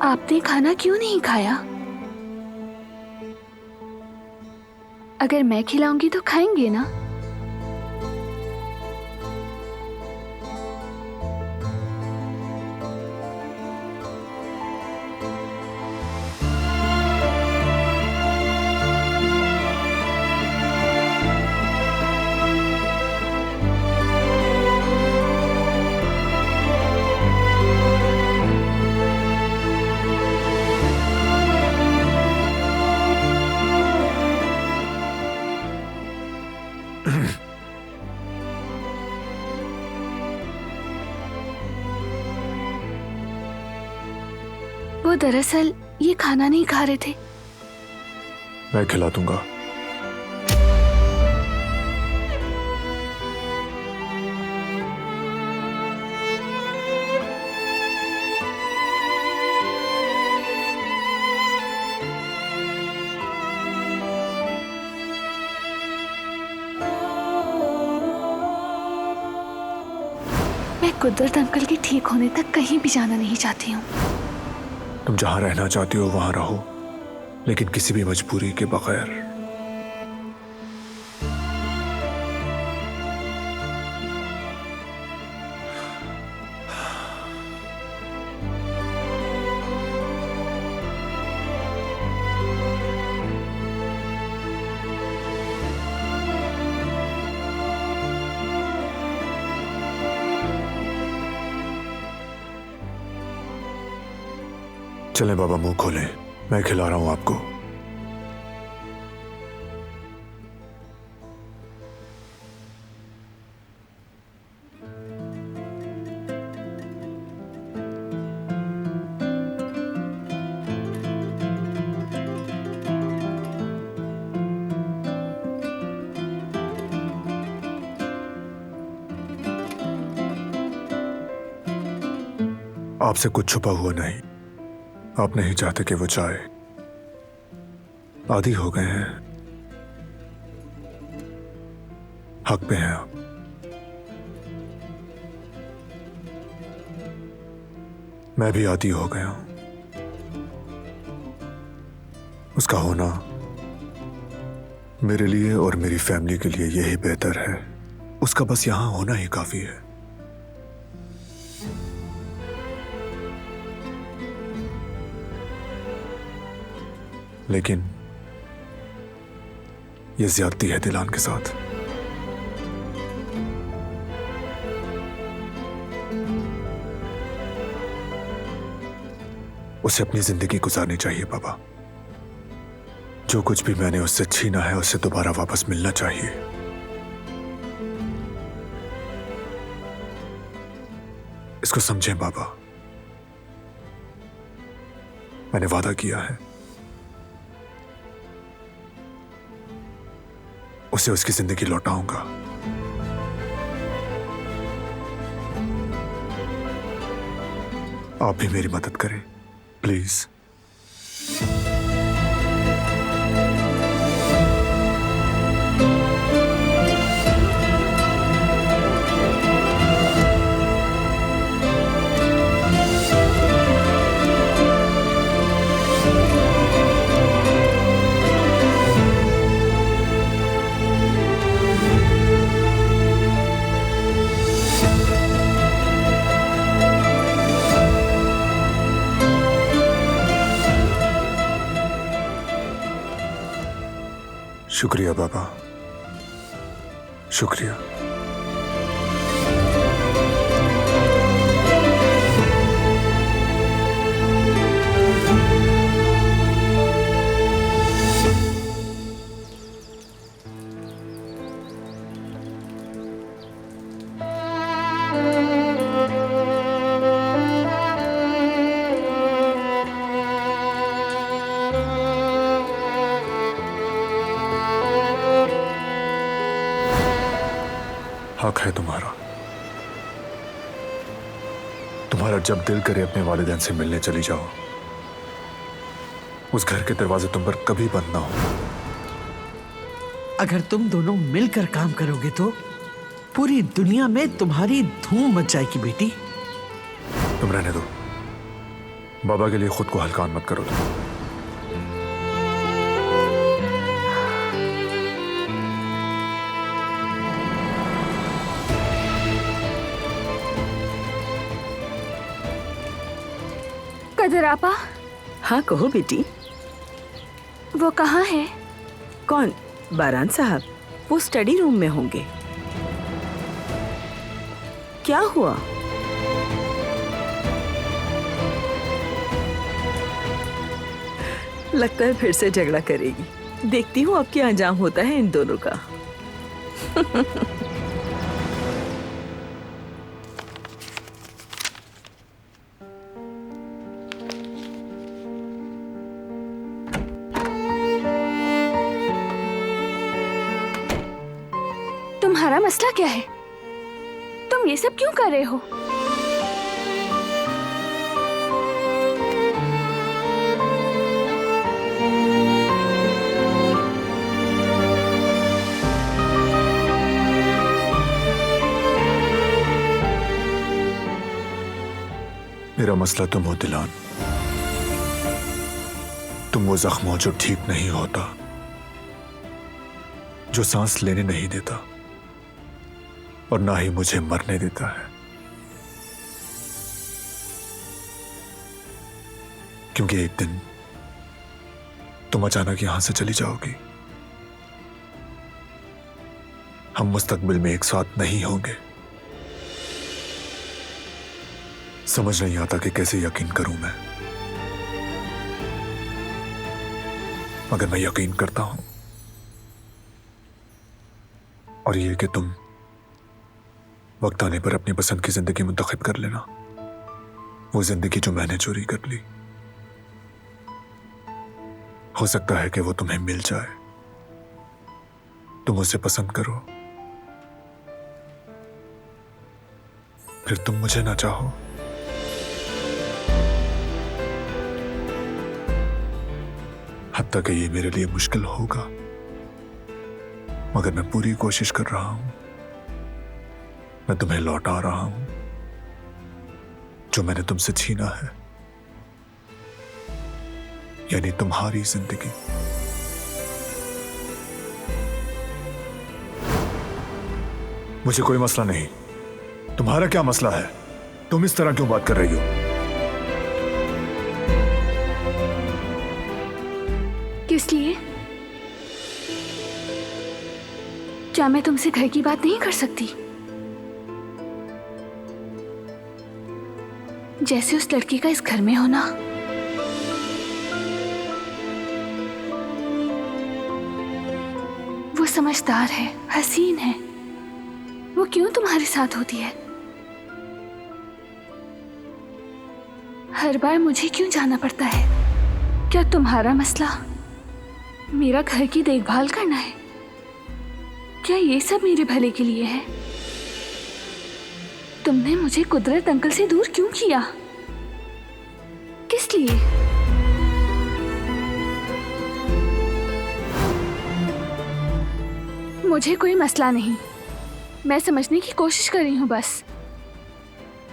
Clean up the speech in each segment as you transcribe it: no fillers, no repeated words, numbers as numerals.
आपने खाना क्यों नहीं खाया? अगर मैं खिलाऊंगी तो खाएंगे ना? वो दरअसल ये खाना नहीं खा रहे थे। मैं खिला दूंगा। मैं कुदरत अंकल के ठीक होने तक कहीं भी जाना नहीं चाहती हूँ। तुम जहां रहना चाहती हो वहां रहो, लेकिन किसी भी मजबूरी के बगैर। चलें बाबा, मुंह खोलें, मैं खिला रहा हूं आपको। आपसे कुछ छुपा हुआ नहीं। आप नहीं चाहते कि वो चाहे। आदी हो गए हैं, हक पे हैं आप। मैं भी आदी हो गया हूं। उसका होना मेरे लिए और मेरी फैमिली के लिए यही बेहतर है। उसका बस यहां होना ही काफी है। लेकिन यह ज्यादती है दिलान के साथ। उसे अपनी जिंदगी गुजारनी चाहिए बाबा। जो कुछ भी मैंने उससे छीना है उसे दोबारा वापस मिलना चाहिए। इसको समझें बाबा। मैंने वादा किया है उसे उसकी जिंदगी लौटाऊंगा। आप भी मेरी मदद करें प्लीज। शुक्रिया बाबा, शुक्रिया। हक है तुम्हारा। तुम्हारा जब दिल करे अपने वालिदैन से मिलने चली जाओ। उस घर के दरवाजे तुम पर कभी बंद ना हो। अगर तुम दोनों मिलकर काम करोगे तो पूरी दुनिया में तुम्हारी धूम मच जाएगी बेटी। तुम रहने दो, बाबा के लिए खुद को हल्का मत करो तुम। कदर आपा, हाँ कहो बेटी। वो कहाँ है? कौन? बारान साहब, वो स्टडी रूम में होंगे। क्या हुआ? लगता है फिर से झगड़ा करेगी। देखती हूँ अब क्या अंजाम होता है इन दोनों का। तुम्हारा मसला क्या है? तुम ये सब क्यों कर रहे हो? मेरा मसला तुम हो दिलान। तुम वो जख्म हो जो ठीक नहीं होता, जो सांस लेने नहीं देता और ना ही मुझे मरने देता है। क्योंकि एक दिन तुम अचानक यहां से चली जाओगी। हम मुस्तकबिल में एक साथ नहीं होंगे। समझ नहीं आता कि कैसे यकीन करूं मैं, मगर मैं यकीन करता हूं। और ये कि तुम वक्त आने पर अपनी पसंद की जिंदगी मुंतखब कर लेना, वो जिंदगी जो मैंने चोरी कर ली। हो सकता है कि वो तुम्हें मिल जाए, तुम उसे पसंद करो, फिर तुम मुझे ना चाहो। हत्ता कि ये मेरे लिए मुश्किल होगा, मगर मैं पूरी कोशिश कर रहा हूं। मैं तुम्हें लौटा रहा हूं जो मैंने तुमसे छीना है, यानी तुम्हारी जिंदगी। मुझे कोई मसला नहीं, तुम्हारा क्या मसला है? तुम इस तरह क्यों बात कर रही हो? किस लिए? क्या मैं तुमसे घर की बात नहीं कर सकती? जैसे उस लड़की का इस घर में होना। वो समझदार है, हसीन है, वो क्यों तुम्हारे साथ होती है? हर बार मुझे क्यों जाना पड़ता है? क्या तुम्हारा मसला मेरा घर की देखभाल करना है? क्या ये सब मेरे भले के लिए है? तुमने मुझे कुदरत अंकल से दूर क्यों किया? किस लिए? मुझे कोई मसला नहीं, मैं समझने की कोशिश कर रही हूँ बस।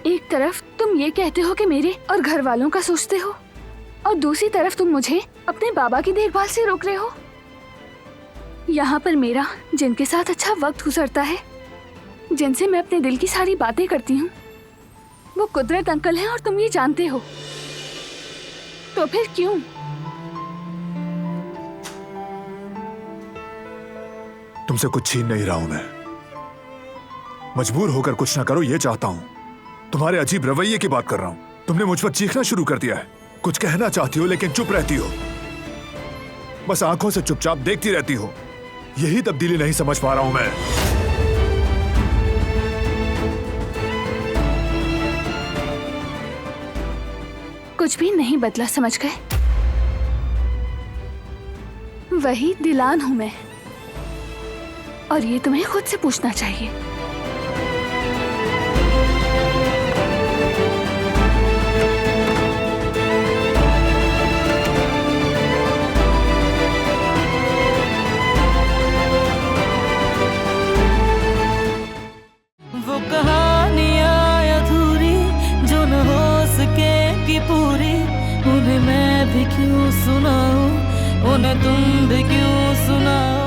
एक तरफ तुम ये कहते हो कि मेरे और घर वालों का सोचते हो, और दूसरी तरफ तुम मुझे अपने बाबा की देखभाल से रोक रहे हो। यहाँ पर मेरा जिनके साथ अच्छा वक्त गुजरता है, जिनसे मैं अपने दिल की सारी बातें करती हूँ, वो कुदरत अंकल हैं और तुम ये जानते हो। तो फिर क्यों? तुमसे कुछ छीन नहीं रहा हूं मैं, मजबूर होकर कुछ ना करो ये चाहता हूं। तुम्हारे अजीब रवैये की बात कर रहा हूं। तुमने मुझ पर चीखना शुरू कर दिया है। कुछ कहना चाहती हो लेकिन चुप रहती हो, बस आंखों से चुपचाप देखती रहती हो। यही तब्दीली नहीं समझ पा रहा हूं मैं। कुछ भी नहीं बदला, समझ गए? वही दिलान हूं मैं, और ये तुम्हें खुद से पूछना चाहिए। वो कहानियाँ अधूरी जो न हो सके कि पूरी, क्यों सुनाओ, उन्हें तुम भी क्यों सुनाओ।